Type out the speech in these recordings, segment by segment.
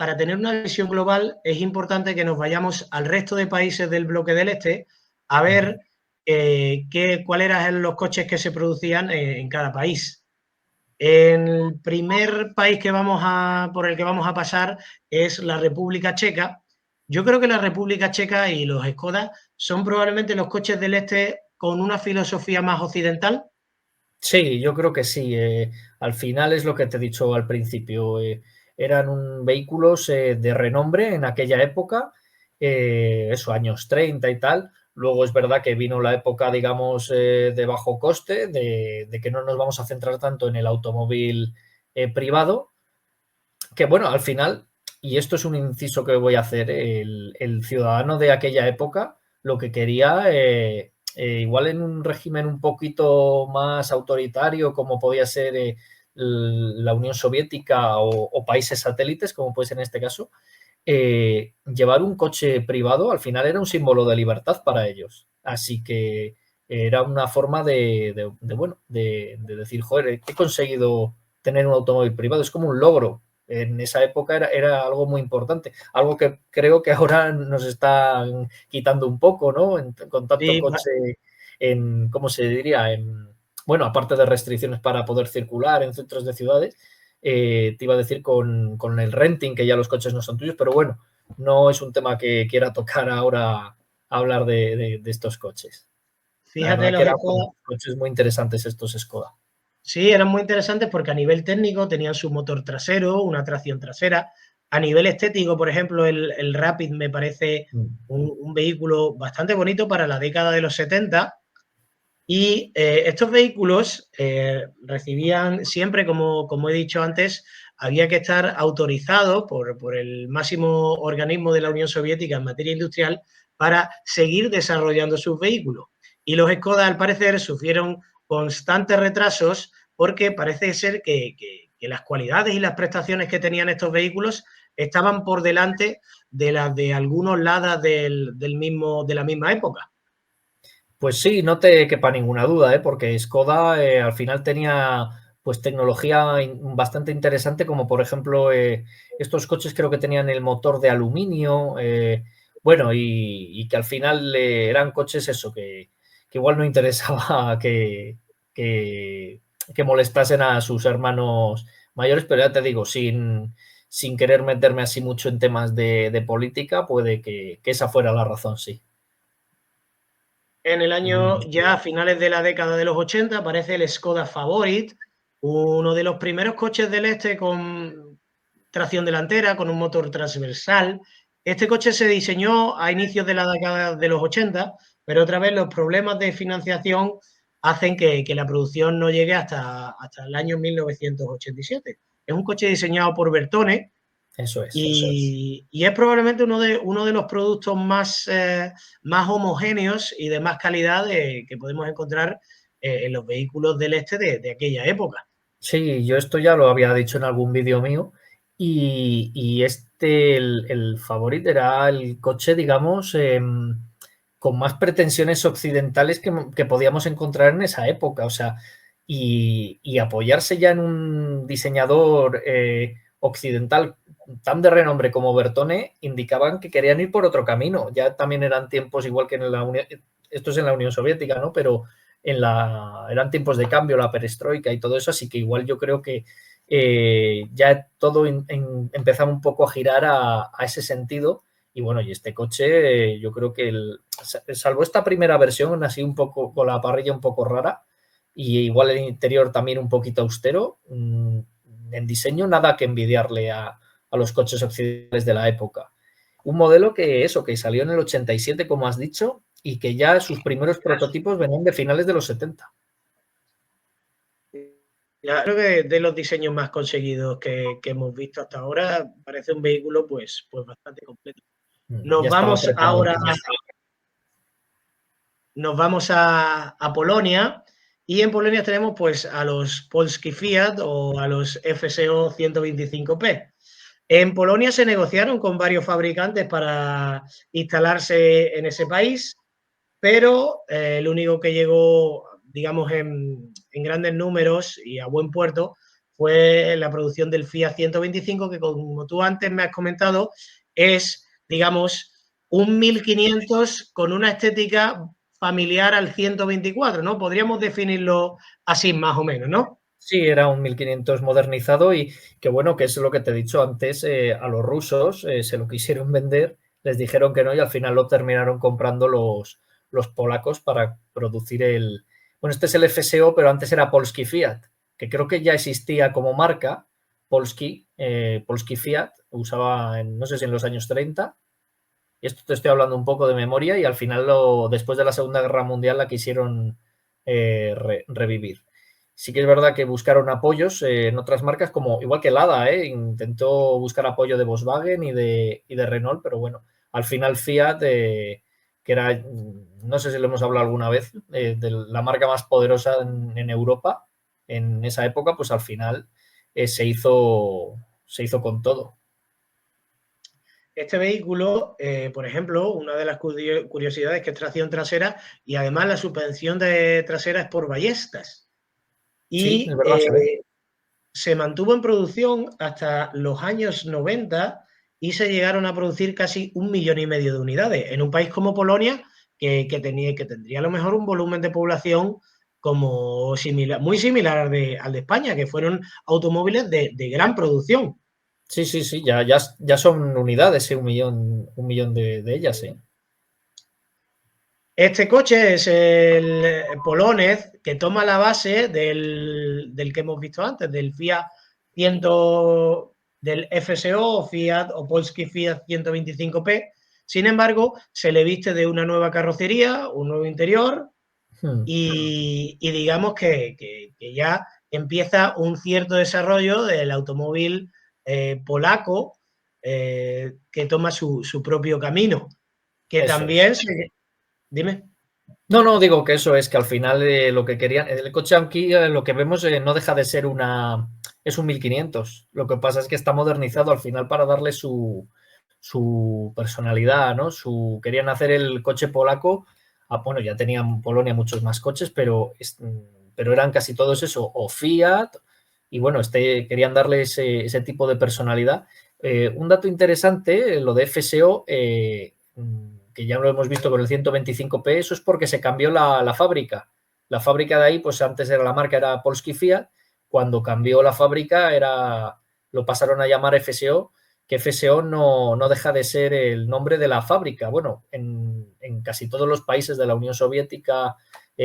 para tener una visión global, es importante que nos vayamos al resto de países del bloque del Este a ver cuáles eran los coches que se producían en cada país. El primer país por el que vamos a pasar es la República Checa. Yo creo que la República Checa y los Skoda son probablemente los coches del Este con una filosofía más occidental. Sí, yo creo que sí. Al final es lo que te he dicho al principio. Eran vehículos de renombre en aquella época, eso, años 30 y tal. Luego es verdad que vino la época, digamos, de bajo coste, de que no nos vamos a centrar tanto en el automóvil privado, que bueno, al final, y esto es un inciso que voy a hacer, el ciudadano de aquella época lo que quería, igual en un régimen un poquito más autoritario, como podía ser la Unión Soviética o países satélites, como puede ser en este caso, llevar un coche privado al final era un símbolo de libertad para ellos. Así que era una forma bueno, de decir, joder, he conseguido tener un automóvil privado, es como un logro. En esa época era algo muy importante, algo que creo que ahora nos están quitando un poco, ¿no? Con tanto Sí, coche ¿cómo se diría? Bueno, aparte de restricciones para poder circular en centros de ciudades, te iba a decir con el renting, que ya los coches no son tuyos, pero bueno, no es un tema que quiera tocar ahora hablar de estos coches. La fíjate, verdad que los eran Skoda, coches muy interesantes estos Skoda. sí, eran muy interesantes porque a nivel técnico tenían su motor trasero, una tracción trasera. A nivel estético, por ejemplo, el Rapid me parece Mm. un vehículo bastante bonito para la década de los 70. Y estos vehículos recibían siempre, como he dicho antes, había que estar autorizado por el máximo organismo de la Unión Soviética en materia industrial para seguir desarrollando sus vehículos. Y los Skoda, al parecer, sufrieron constantes retrasos porque parece ser que las cualidades y las prestaciones que tenían estos vehículos estaban por delante de las de algunos Ladas de la misma época. Pues sí, no te quepa ninguna duda, porque Skoda al final tenía pues tecnología bastante interesante, como por ejemplo estos coches creo que tenían el motor de aluminio, bueno, y que al final eran coches eso, que igual no interesaba que, que molestasen a sus hermanos mayores, pero ya te digo, sin querer meterme así mucho en temas de política, puede que esa fuera la razón, sí. En el año, ya a finales de la década de los 80, aparece el Skoda Favorit, uno de los primeros coches del este con tracción delantera, con un motor transversal. Este coche se diseñó a inicios de la década de los 80, pero otra vez los problemas de financiación hacen que la producción no llegue hasta el año 1987. Es un coche diseñado por Bertone, Eso es. y es probablemente uno de los productos más homogéneos y de más calidad que podemos encontrar en los vehículos del este de aquella época. Sí, yo esto ya lo había dicho en algún vídeo mío y el Favorit era el coche, digamos, con más pretensiones occidentales que podíamos encontrar en esa época. O sea, y apoyarse ya en un diseñador occidental tan de renombre como Bertone indicaban que querían ir por otro camino. Ya también eran tiempos igual que en la Unión, esto es en la Unión Soviética, ¿no? Pero eran tiempos de cambio, la perestroika y todo eso, así que igual yo creo que ya todo empezaba un poco a girar a ese sentido. Y bueno, y este coche, yo creo que salvo esta primera versión, así un poco con la parrilla un poco rara, y igual el interior también un poquito austero, en diseño nada que envidiarle a los coches occidentales de la época. Un modelo que salió en el 87, como has dicho, y que ya sus primeros prototipos venían de finales de los 70. Ya creo que de los diseños más conseguidos que hemos visto hasta ahora, parece un vehículo pues bastante completo. Nos Ya estaba vamos preparado. ahora, nos vamos a Polonia, y en Polonia tenemos pues a los Polski Fiat o a los FSO 125P. En Polonia se negociaron con varios fabricantes para instalarse en ese país, pero el único que llegó, digamos, en grandes números y a buen puerto fue la producción del Fiat 125, que como tú antes me has comentado, es, digamos, un 1500 con una estética familiar al 124, ¿no? Podríamos definirlo así más o menos, ¿no? Sí, era un 1500 modernizado y que bueno, que es lo que te he dicho antes, a los rusos se lo quisieron vender, les dijeron que no y al final lo terminaron comprando los polacos para producir el... Bueno, este es el FSO, pero antes era Polski Fiat, que creo que ya existía como marca, Polski, Polski Fiat, usaba, no sé si en los años 30, y esto te estoy hablando un poco de memoria, y al final, después de la Segunda Guerra Mundial, la quisieron revivir. Sí que es verdad que buscaron apoyos en otras marcas, como igual que Lada, intentó buscar apoyo de Volkswagen y de Renault, pero bueno, al final Fiat, que era, no sé si lo hemos hablado alguna vez, de la marca más poderosa en Europa en esa época, pues al final se hizo con todo. Este vehículo, por ejemplo, una de las curiosidades que es tracción trasera y además la suspensión trasera es por ballestas. Sí, es Y verdad, se ve. se mantuvo en producción hasta los años 90 y se llegaron a producir casi 1,5 millones de unidades en un país como Polonia, que tendría a lo mejor un volumen de población como muy similar al de España, que fueron automóviles de gran producción. Sí, sí, sí, ya son unidades, 1 millón de ellas, ¿eh? Este coche es el Polonez, que toma la base del que hemos visto antes, del Fiat 100, del FSO, Fiat o Polski Fiat 125P. Sin embargo, se le viste de una nueva carrocería, un nuevo interior y digamos que ya empieza un cierto desarrollo del automóvil polaco, que toma su propio camino, que Eso es. también se... Dime. No, no, digo que eso es que al final lo que querían, el coche aquí lo que vemos no deja de ser es un 1500. Lo que pasa es que está modernizado al final para darle su personalidad, ¿no? Querían hacer el coche polaco, bueno, ya tenían Polonia muchos más coches, pero eran casi todos eso, o Fiat, y bueno, querían darle ese tipo de personalidad. Un dato interesante, lo de FSO, que ya lo hemos visto con el 125P, eso es porque se cambió la fábrica. La fábrica de ahí, pues antes era la marca, era Polski Fiat, cuando cambió la fábrica lo pasaron a llamar FSO, que FSO no deja de ser el nombre de la fábrica. Bueno, en casi todos los países de la Unión Soviética,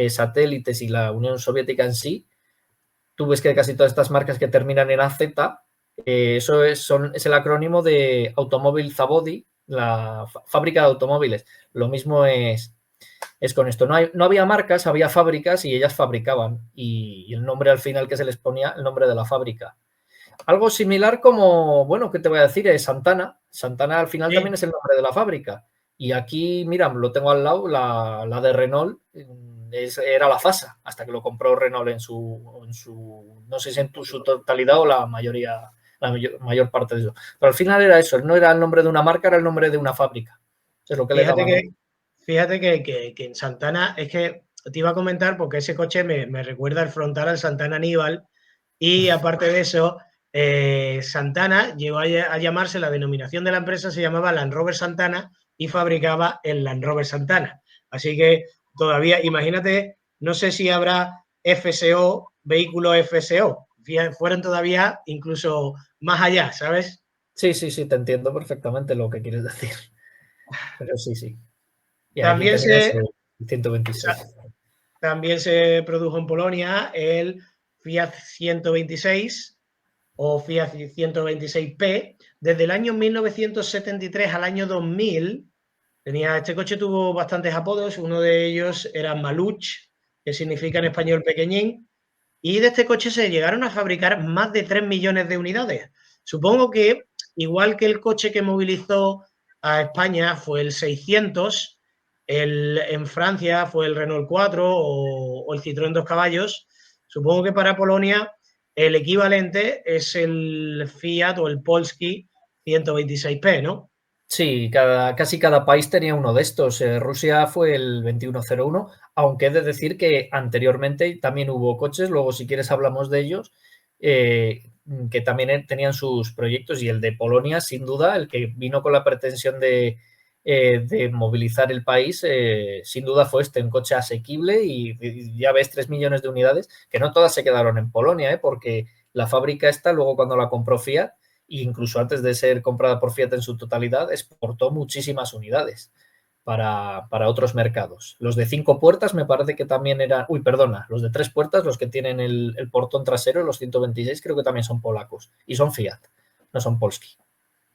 satélites y la Unión Soviética en sí, tú ves que casi todas estas marcas que terminan en AZ, eso es el acrónimo de Automóvil Zavody, la fábrica de automóviles. Lo mismo es con esto. No había marcas, había fábricas y ellas fabricaban. Y el nombre al final que se les ponía, el nombre de la fábrica. Algo similar como, bueno, ¿qué te voy a decir? Es Santana. Santana al final también Sí. es el nombre de la fábrica. Y aquí, mira, lo tengo al lado, la de Renault era la FASA, hasta que lo compró Renault en su no sé si en su totalidad o la mayor parte de eso. Pero al final era eso, no era el nombre de una marca, era el nombre de una fábrica. Es lo que le Fíjate daban. que en Santana, es que te iba a comentar porque ese coche me recuerda el frontal al Santana Aníbal y aparte de eso, Santana llegó a llamarse, la denominación de la empresa se llamaba Land Rover Santana y fabricaba el Land Rover Santana. Así que todavía, imagínate, no sé si habrá FSO, vehículo FSO, fueron todavía incluso más allá, ¿sabes? Sí, sí, sí, te entiendo perfectamente lo que quieres decir. Pero sí, sí. Y aquí También tenías se, el 126. También se produjo en Polonia el Fiat 126 o Fiat 126P. Desde el año 1973 al año 2000, este coche tuvo bastantes apodos. Uno de ellos era Maluch, que significa en español pequeñín. Y de este coche se llegaron a fabricar más de 3 millones de unidades. Supongo que, igual que el coche que movilizó a España fue el 600, en Francia fue el Renault 4 o el Citroën 2 caballos, supongo que para Polonia el equivalente es el Fiat o el Polski 126P, ¿no? Sí, casi cada país tenía uno de estos. Rusia fue el 2101, aunque he de decir que anteriormente también hubo coches, luego si quieres hablamos de ellos, que también tenían sus proyectos, y el de Polonia, sin duda, el que vino con la pretensión de movilizar el país, sin duda fue un coche asequible, y ya ves, 3 millones de unidades, que no todas se quedaron en Polonia, porque la fábrica esta, luego cuando la compró Fiat, e incluso antes de ser comprada por Fiat en su totalidad, exportó muchísimas unidades para otros mercados. Los de 5 puertas me parece que también eran... Uy, perdona, los de 3 puertas, los que tienen el portón trasero, los 126, creo que también son polacos. Y son Fiat, no son Polski.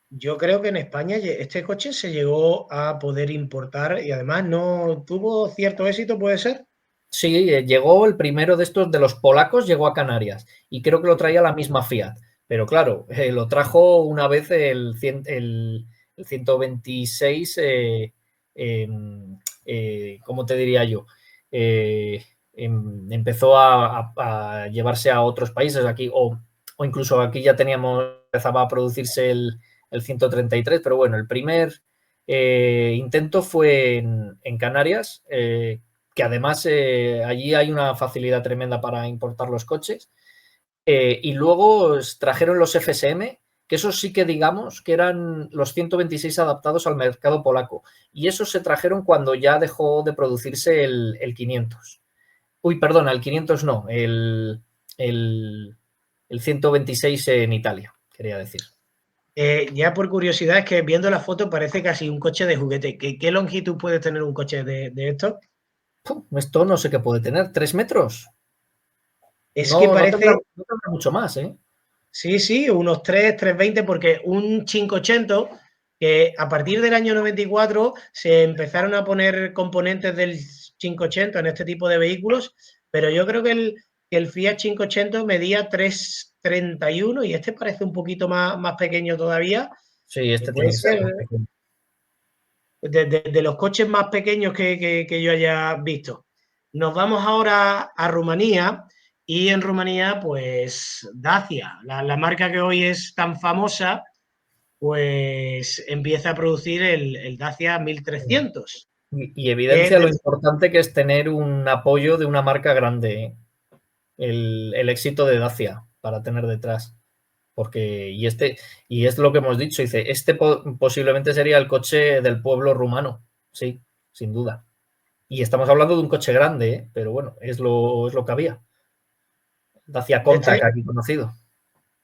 Yo creo que en España este coche se llegó a poder importar y además no tuvo cierto éxito, ¿puede ser? Sí, llegó el primero de estos, de los polacos, llegó a Canarias. Y creo que lo traía la misma Fiat. Pero claro, lo trajo una vez el 126... ¿cómo te diría yo? Empezó a llevarse a otros países aquí, o incluso aquí ya empezaba a producirse el 133, pero bueno, el primer intento fue en Canarias, que además allí hay una facilidad tremenda para importar los coches, y luego trajeron los FSM, que esos sí que digamos que eran los 126 adaptados al mercado polaco. Y esos se trajeron cuando ya dejó de producirse el 500. Uy, perdona, el 500 no, el 126 en Italia, quería decir. Ya por curiosidad, es que viendo la foto parece casi un coche de juguete. ¿Qué longitud puede tener un coche de estos? Esto no sé qué puede tener, ¿3 metros? Es que No tendrá, parece, no tendrá mucho más, ¿eh? sí, unos 320, porque un 580, que a partir del año 94 se empezaron a poner componentes del 580 en este tipo de vehículos, pero yo creo que el Fiat 580 medía 331 y este parece un poquito más pequeño todavía. Sí, este Puede tiene que ser ser más pequeño. de los coches más pequeños que yo haya visto. Nos vamos ahora a Rumanía y en Rumanía, pues Dacia, la marca que hoy es tan famosa, pues empieza a producir el Dacia 1300. Y Que evidencia lo importante que es tener un apoyo de una marca grande, ¿eh? El éxito de Dacia para tener detrás. Porque, y es lo que hemos dicho, dice, posiblemente sería el coche del pueblo rumano, sí, sin duda. Y estamos hablando de un coche grande, ¿eh? Pero bueno, es lo que había. Dacia de Contact, este, aquí conocido.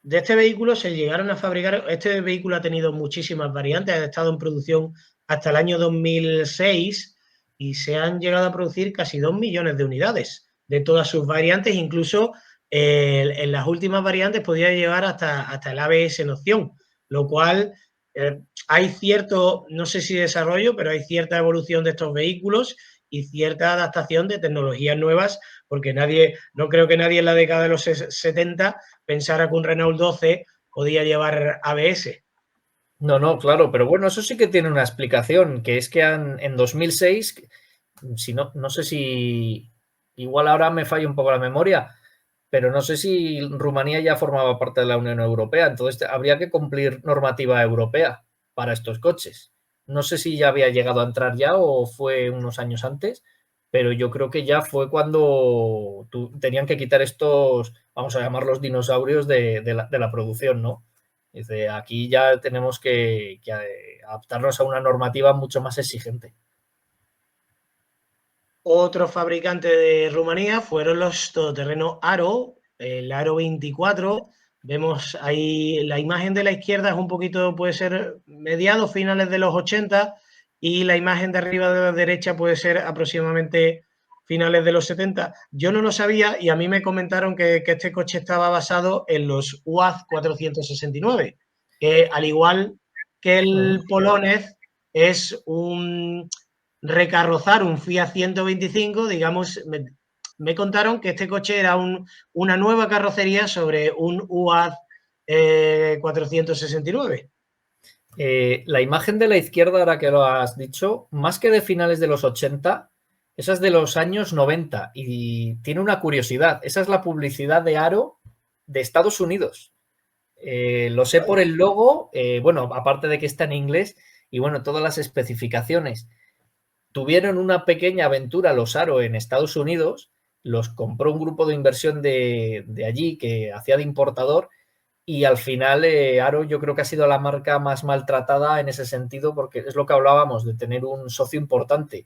de este vehículo se llegaron a fabricar, este vehículo ha tenido muchísimas variantes, ha estado en producción hasta el año 2006 y se han llegado a producir casi 2 millones de unidades de todas sus variantes, incluso en las últimas variantes podía llevar hasta el ABS en opción, lo cual hay cierto, no sé si desarrollo, pero hay cierta evolución de estos vehículos y cierta adaptación de tecnologías nuevas, porque no creo que nadie en la década de los 70 pensara que un Renault 12 podía llevar ABS. No, claro, pero bueno, eso sí que tiene una explicación, que es que en 2006, si no sé si, igual ahora me falla un poco la memoria, pero no sé si Rumanía ya formaba parte de la Unión Europea, entonces habría que cumplir normativa europea para estos coches. No sé si ya había llegado a entrar ya o fue unos años antes, pero yo creo que ya fue cuando tenían que quitar estos, vamos a llamarlos dinosaurios de la producción, ¿no? Dice, aquí ya tenemos que adaptarnos a una normativa mucho más exigente. Otro fabricante de Rumanía fueron los todoterrenos Aro, el Aro 24. Vemos ahí la imagen de la izquierda es un poquito, puede ser mediados, finales de los 80 y la imagen de arriba de la derecha puede ser aproximadamente finales de los 70. Yo no lo sabía y a mí me comentaron que este coche estaba basado en los UAZ 469, que al igual que el Polonez es un recarrozar un Fiat 125, digamos, me contaron que este coche era una nueva carrocería sobre un UAZ 469. La imagen de la izquierda, ahora que lo has dicho, más que de finales de los 80, esa es de los años 90 y tiene una curiosidad. Esa es la publicidad de Aro de Estados Unidos. Lo sé por el logo, bueno, aparte de que está en inglés y bueno, todas las especificaciones. Tuvieron una pequeña aventura los Aro en Estados Unidos, los compró un grupo de inversión de allí que hacía de importador y al final Aro yo creo que ha sido la marca más maltratada en ese sentido, porque es lo que hablábamos de tener un socio importante.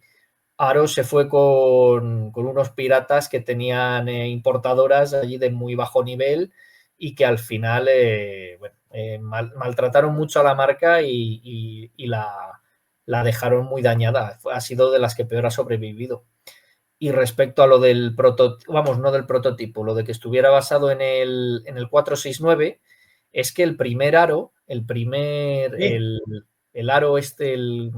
Aro se fue con unos piratas que tenían importadoras allí de muy bajo nivel y que al final bueno, maltrataron mucho a la marca y la dejaron muy dañada. Ha sido de las que peor ha sobrevivido. Y respecto a lo del prototipo, vamos, no del prototipo, lo de que estuviera basado en el 469, es que el primer aro, Sí, el aro este, el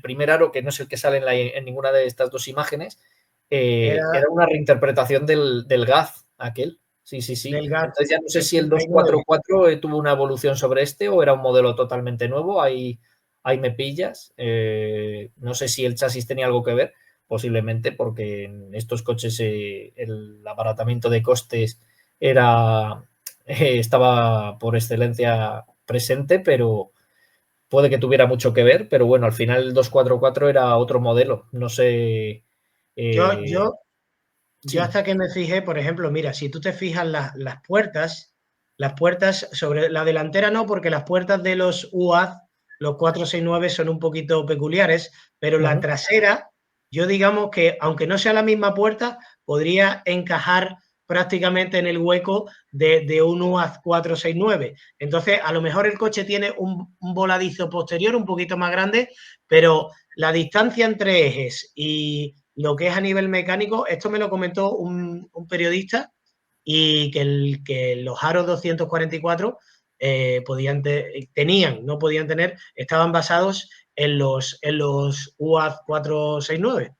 primer aro, que no es el que sale en ninguna de estas dos imágenes, era era una reinterpretación del Gaz, aquel. Sí, sí, sí. del GAT Entonces ya no sé si el 69. 244 tuvo una evolución sobre este o era un modelo totalmente nuevo. Ahí me pillas. No sé si el chasis tenía algo que ver, posiblemente porque en estos coches el abaratamiento de costes estaba por excelencia presente, pero puede que tuviera mucho que ver, pero bueno, al final el 244 era otro modelo, no sé. Yo, eh, yo, yo sí, hasta que me fijé, por ejemplo, mira, si tú te fijas las puertas sobre la delantera no, porque las puertas de los UAZ, los 469 son un poquito peculiares, pero la ujú. trasera, yo digamos que aunque no sea la misma puerta, podría encajar prácticamente en el hueco de un UAZ 469. Entonces, a lo mejor el coche tiene un voladizo posterior un poquito más grande, pero la distancia entre ejes y lo que es a nivel mecánico, esto me lo comentó un periodista y que los aros 244 tenían, no podían tener, estaban basados en los UAZ 469.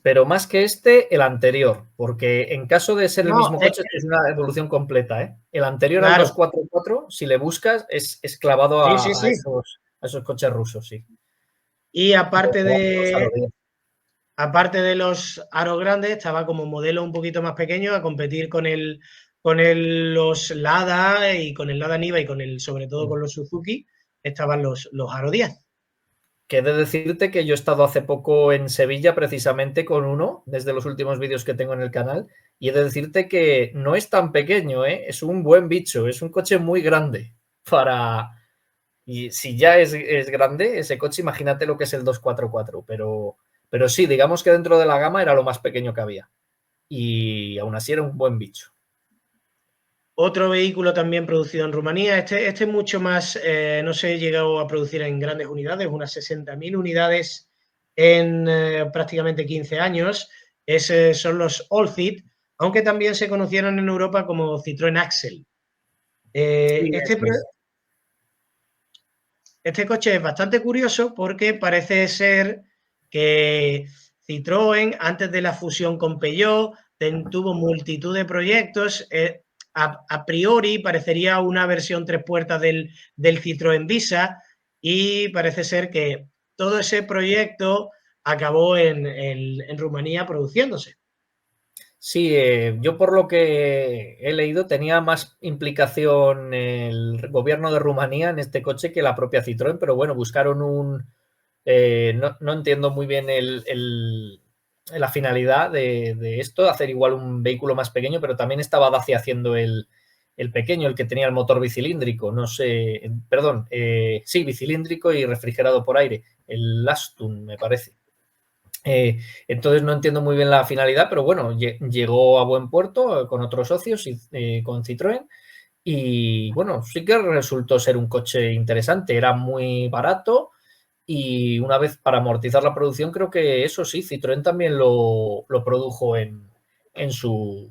Pero más que este, el anterior, porque en caso de ser el No, mismo coche, esto es una evolución completa, ¿eh? El anterior al claro, 244, si le buscas, es clavado sí, sí, a sí. esos coches rusos, sí. Y Los aerolíneas. aparte de los aros grandes, estaba como modelo un poquito más pequeño a competir los Lada y con el Lada Niva y sobre todo con los Suzuki, estaban los Aro 10. Que he de decirte que yo he estado hace poco en Sevilla precisamente con uno, desde los últimos vídeos que tengo en el canal, y he de decirte que no es tan pequeño, ¿eh? Es un buen bicho, es un coche muy grande para... Y si ya es grande ese coche, imagínate lo que es el 244, pero sí, digamos que dentro de la gama era lo más pequeño que había. Y aún así era un buen bicho. Otro vehículo también producido en Rumanía, este es mucho más, no se ha llegado a producir en grandes unidades, unas 60.000 unidades en prácticamente 15 años, son los Allfit, aunque también se conocieron en Europa como Citroën Axel. Eh, Sí, este, eso es. Este coche es bastante curioso porque parece ser que Citroën, antes de la fusión con Peugeot, tuvo multitud de proyectos. A priori parecería una versión tres puertas del Citroën Visa y parece ser que todo ese proyecto acabó en Rumanía produciéndose. Sí, yo por lo que he leído tenía más implicación el gobierno de Rumanía en este coche que la propia Citroën, pero bueno, buscaron no entiendo muy bien la finalidad de esto, hacer igual un vehículo más pequeño, pero también estaba Dacia haciendo el pequeño, el que tenía el motor bicilíndrico, no sé, perdón, sí, bicilíndrico y refrigerado por aire, el Lastun me parece. Entonces no entiendo muy bien la finalidad, pero bueno, llegó a buen puerto con otros socios y con Citroën. Y bueno, sí que resultó ser un coche interesante, era muy barato y una vez para amortizar la producción, creo que eso sí, Citroën también lo produjo en sus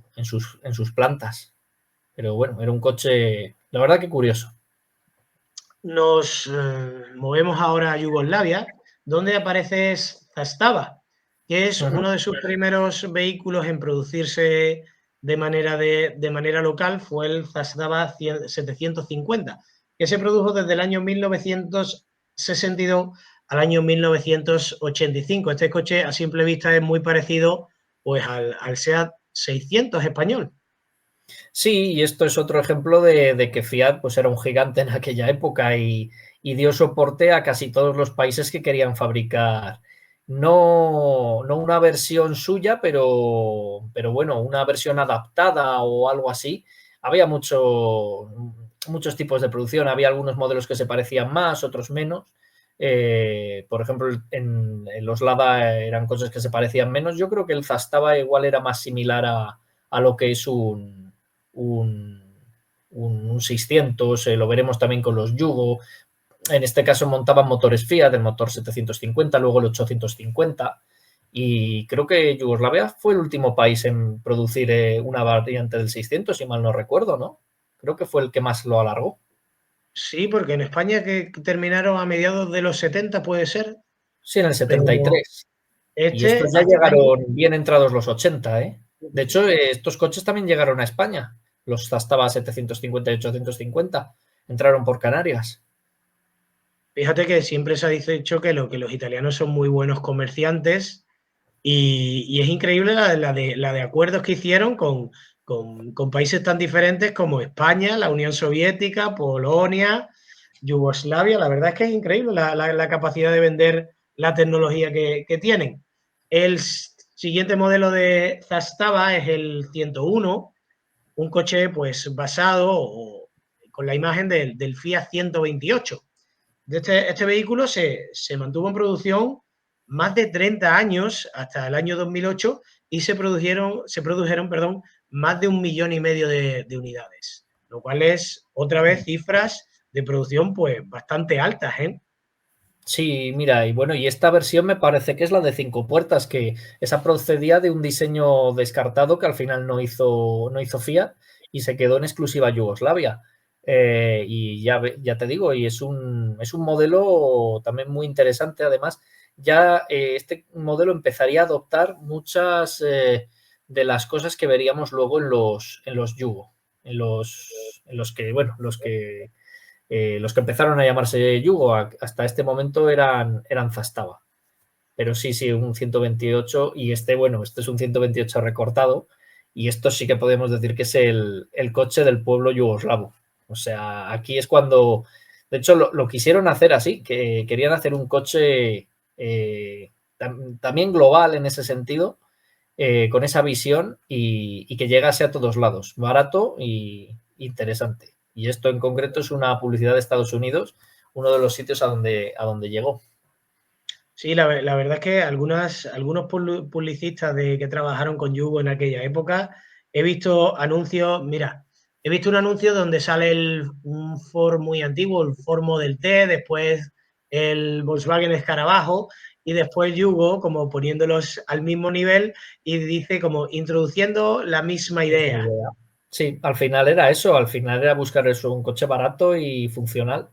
plantas. Pero bueno, era un coche, la verdad que curioso. Nos movemos ahora a Yugoslavia, donde aparece Zastava, que es Ujú. uno de sus primeros vehículos en producirse de manera local, fue el Zastava 750, que se produjo desde el año 1962 al año 1985. Este coche a simple vista es muy parecido pues, al SEAT 600 español. Sí, y esto es otro ejemplo de que Fiat pues, era un gigante en aquella época y dio soporte a casi todos los países que querían fabricar, no una versión suya, pero bueno, una versión adaptada o algo así. Había mucho, muchos tipos de producción. Había algunos modelos que se parecían más, otros menos. Por ejemplo, en los Lada eran cosas que se parecían menos. Yo creo que el Zastava igual era más similar a lo que es un 600. Lo veremos también con los Yugo. En este caso montaban motores Fiat, el motor 750, luego el 850. Y creo que Yugoslavia fue el último país en producir una variante del 600, si mal no recuerdo, ¿no? Creo que fue el que más lo alargó. Sí, porque en España que terminaron a mediados de los 70, puede ser, Sí, en el pero 73. Y estos este ya hace años. llegaron bien entrados los 80, ¿eh? De hecho, estos coches también llegaron a España. Los Zastava 750 y 850 entraron por Canarias. Fíjate que siempre se ha dicho que los italianos son muy buenos comerciantes y es increíble la de acuerdos que hicieron con países tan diferentes como España, la Unión Soviética, Polonia, Yugoslavia. La verdad es que es increíble la capacidad de vender la tecnología que tienen. El siguiente modelo de Zastava es el 101, un coche pues basado con la imagen del Fiat 128. Este vehículo se mantuvo en producción más de 30 años hasta el año 2008 y se produjeron más de 1,5 millones de unidades, lo cual es otra vez cifras de producción pues bastante altas, ¿eh? Sí, mira, y bueno, y esta versión me parece que es la de 5 puertas, que esa procedía de un diseño descartado que al final no hizo Fiat y se quedó en exclusiva Yugoslavia. Y ya te digo, y es un modelo también muy interesante. Además, ya este modelo empezaría a adoptar muchas de las cosas que veríamos luego en los Yugo, en los que, bueno, los que empezaron a llamarse Yugo hasta este momento eran Zastava. Pero sí, un 128 y bueno, este es un 128 recortado y esto sí que podemos decir que es el coche del pueblo yugoslavo. O sea, aquí es cuando, de hecho, lo quisieron hacer así, que querían hacer un coche también global en ese sentido, con esa visión y que llegase a todos lados, barato y interesante. Y esto en concreto es una publicidad de Estados Unidos, uno de los sitios a donde llegó. Sí, la verdad es que algunos publicistas que trabajaron con Yugo en aquella época, he visto anuncios, mira, he visto un anuncio donde sale un Ford muy antiguo, el Ford Model T, después el Volkswagen Escarabajo y después Yugo como poniéndolos al mismo nivel y dice como introduciendo la misma idea. Sí, al final era eso, al final era buscar eso, un coche barato y funcional.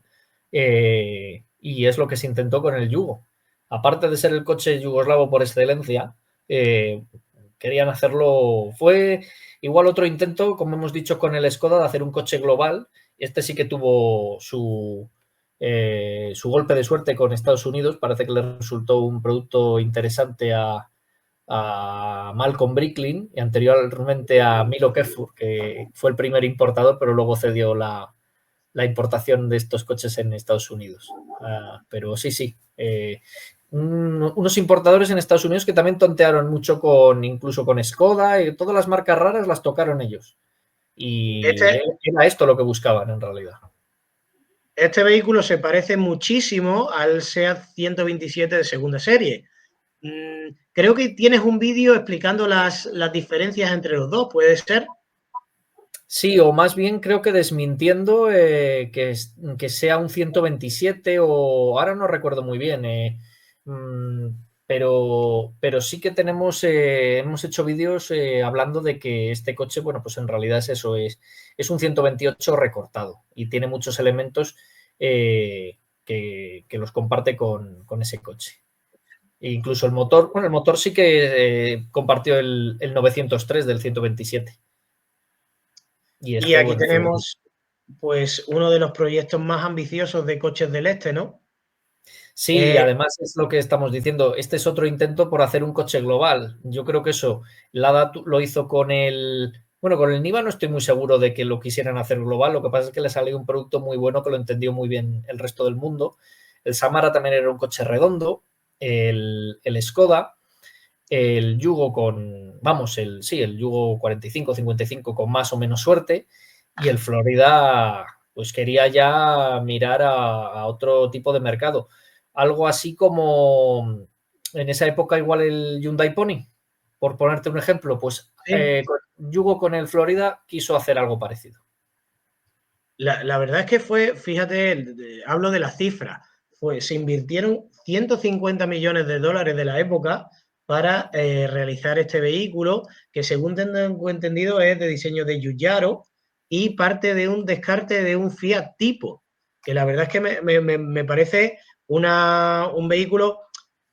Y es lo que se intentó con el Yugo. Aparte de ser el coche yugoslavo por excelencia, eh, querían hacerlo. Fue igual otro intento, como hemos dicho con el Skoda, de hacer un coche global. Este sí que tuvo su golpe de suerte con Estados Unidos. Parece que le resultó un producto interesante a Malcolm Bricklin y anteriormente a Milo Kefur, que fue el primer importador, pero luego cedió la importación de estos coches en Estados Unidos. Pero sí. Unos importadores en Estados Unidos que también tontearon mucho incluso con Skoda, y todas las marcas raras las tocaron ellos. Y Este, era esto lo que buscaban en realidad. este vehículo se parece muchísimo al SEAT 127 de segunda serie. Creo que tienes un vídeo explicando las diferencias entre los dos, ¿puede ser? Sí, o más bien creo que desmintiendo que sea un 127 o ahora no recuerdo muy bien, mm, pero sí que hemos hecho vídeos hablando de que este coche, bueno, pues en realidad es eso, es un 128 recortado y tiene muchos elementos que los comparte con ese coche. E incluso el motor, bueno, el motor sí que compartió el 903 del 127. Y Y este, aquí bueno, fue. tenemos pues uno de los proyectos más ambiciosos de coches del este, ¿no? Sí, y Eh, además es lo que estamos diciendo. Este es otro intento por hacer un coche global. Yo creo que eso, Lada lo hizo con el Niva no estoy muy seguro de que lo quisieran hacer global. Lo que pasa es que le salió un producto muy bueno que lo entendió muy bien el resto del mundo. El Samara también era un coche redondo. El Skoda, el Yugo el Yugo 45, 55 con más o menos suerte. Y el Florida, pues quería ya mirar a otro tipo de mercado. Algo así como en esa época igual el Hyundai Pony, por ponerte un ejemplo, pues Sí. Yugo con el Florida quiso hacer algo parecido. La verdad es que fue, fíjate, hablo de la cifra, se invirtieron 150 millones de dólares de la época para realizar este vehículo, que según tengo entendido es de diseño de Giugiaro y parte de un descarte de un Fiat Tipo, que la verdad es que me parece un vehículo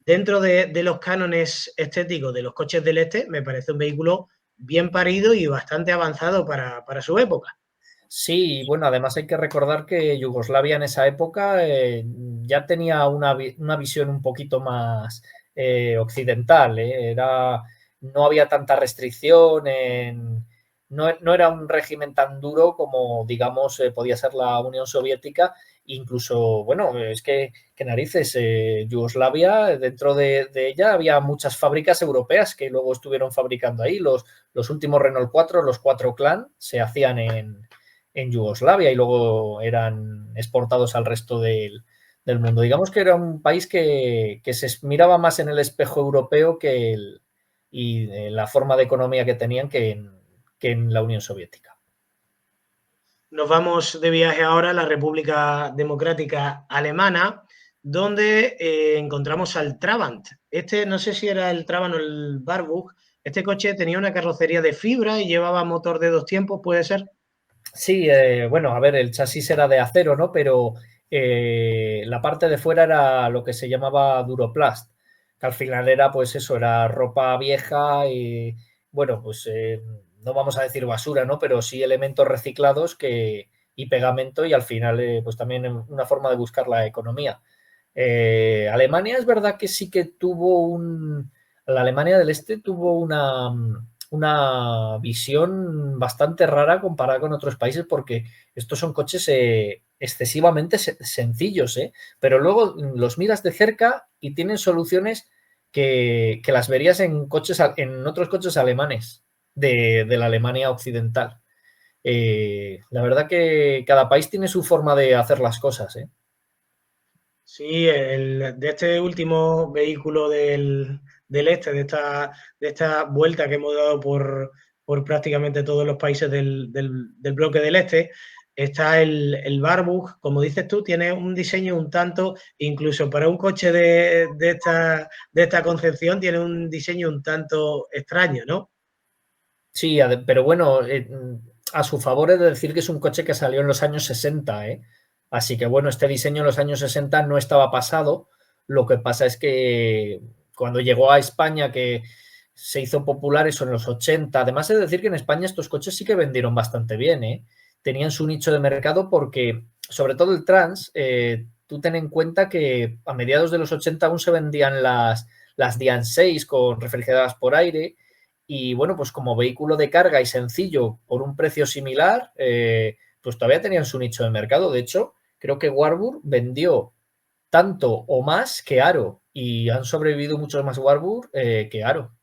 dentro de los cánones estéticos de los coches del este, me parece un vehículo bien parido y bastante avanzado para su época. Sí, bueno, además hay que recordar que Yugoslavia en esa época ya tenía una visión un poquito más occidental, no había tanta restricción, no era un régimen tan duro como, digamos, podía ser la Unión Soviética. Incluso, bueno, es que narices, Yugoslavia, dentro de ella había muchas fábricas europeas que luego estuvieron fabricando ahí. Los últimos Renault 4, los 4 Clan, se hacían en Yugoslavia y luego eran exportados al resto del mundo. Digamos que era un país que se miraba más en el espejo europeo y la forma de economía que tenían que en la Unión Soviética. Nos vamos de viaje ahora a la República Democrática Alemana, donde encontramos al Trabant. Este, no sé si era el Trabant o el Warburg. Este coche tenía una carrocería de fibra y llevaba motor de 2 tiempos, ¿puede ser? Sí, bueno, a ver, el chasis era de acero, ¿no? Pero la parte de fuera era lo que se llamaba Duroplast, que al final era, pues eso, era ropa vieja y, bueno, pues no vamos a decir basura, ¿no? Pero sí elementos reciclados y pegamento y al final, pues también una forma de buscar la economía. Alemania es verdad que sí que la Alemania del Este tuvo una visión bastante rara comparada con otros países porque estos son coches excesivamente sencillos, pero luego los miras de cerca y tienen soluciones que las verías en otros coches alemanes de la Alemania occidental. La verdad que cada país tiene su forma de hacer las cosas, ¿eh? Sí, de este último vehículo del este, de esta vuelta que hemos dado por prácticamente todos los países del bloque del este, está el Barbug, como dices tú, tiene un diseño un tanto, incluso para un coche de esta concepción, tiene un diseño un tanto extraño, ¿no? Sí, pero bueno, a su favor es de decir que es un coche que salió en los años 60, ¿eh? Así que bueno, este diseño en los años 60 no estaba pasado. Lo que pasa es que cuando llegó a España, que se hizo popular eso en los 80, además es decir que en España estos coches sí que vendieron bastante bien, ¿eh? Tenían su nicho de mercado porque, sobre todo el Trans, tú ten en cuenta que a mediados de los 80 aún se vendían las Dian 6 con refrigeradas por aire y bueno, pues como vehículo de carga y sencillo por un precio similar, pues todavía tenían su nicho de mercado. De hecho, creo que Warburg vendió tanto o más que Aro y han sobrevivido muchos más Warburg que Aro.